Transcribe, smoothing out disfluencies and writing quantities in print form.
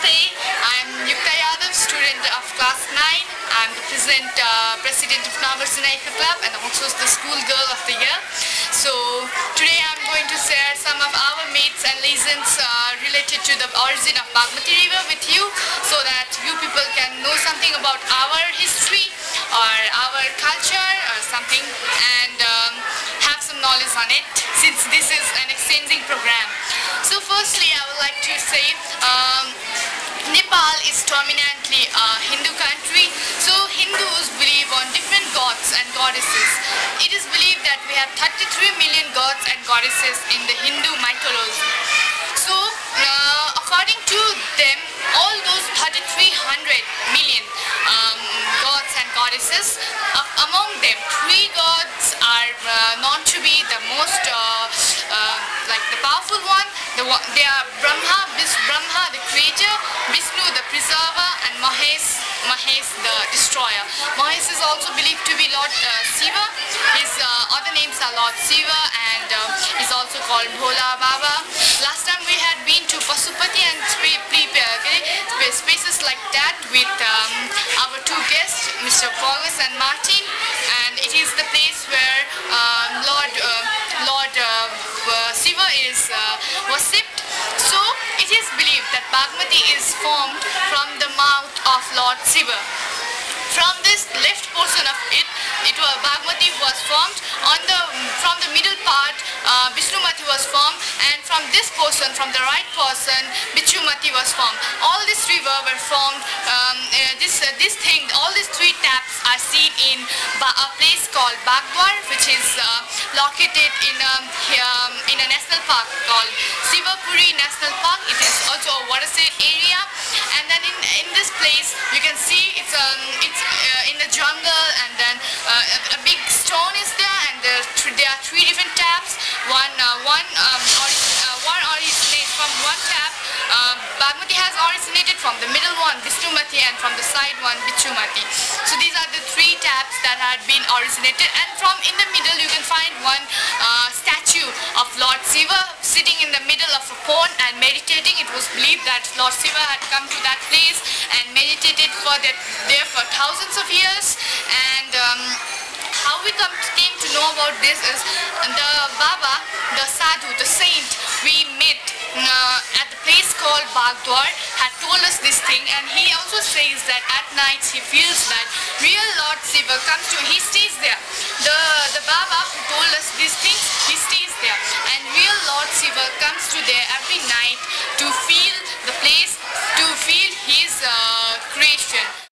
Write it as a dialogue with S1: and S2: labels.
S1: Namaste, I'm Yukta Yadav, student of class 9. I'm the president of Nagarjuna Club and also the school girl of the year. So today I'm going to share some of our myths and legends related to the origin of Bagmati River with you, so that you people can know something about our history or our culture or something, and have some knowledge on it, since this is an exchanging program. So firstly, I would like to say Nepal is dominantly a Hindu country, so Hindus believe on different gods and goddesses. It is believed that we have 33 million gods and goddesses in the Hindu mythology. So according to them, all those 3,300 million gods and goddesses, among them 3 gods are known to be the most like the powerful one. They are Brahma the creator, Vishnu the preserver, and Mahesh the destroyer. Mahesh is also believed to be Lord Shiva. His other names are Lord Shiva, and is also called Bhola Baba. Last time we had been to Pasupati and spaces like that with our 2 guests, Mr. Paulus and Martin, and it is the place where Lord Shiva is worshipped. So it is believed that Bagmati is formed from the mouth of Lord Shiva. From this left portion of it, Bagmati was formed. From the middle part, Vishnumati was formed, and from this portion, from the right portion, Bichumati was formed. All these river were formed. All these 3 taps are seen in a place called Bagdwar, which is located in a national park called Sivapuri National Park. It is also a watershed area, and then in this place you can see it's in the jungle, and then a big stone is there, and there are 3 different taps. One originates from one tap. Bagmati has originated from the middle one, Vishnumati, and from the side one, Bichumati. So these are the 3 taps that had been originated, and from in the middle you can find one statue of Lord Shiva sitting in the middle of a pond and meditating. It was believed that Lord Shiva had come to that place and meditated there for thousands of years. And how we came to know about this is the Baba, the Sadhu, the saint we met at the place called Bagdwar had told us this thing, and he also says that at night he feels that real Lord Shiva comes to, he stays there. The Baba who told us these things, he stays there, and real Lord Shiva comes to there every night to feel the place, to feel his creation.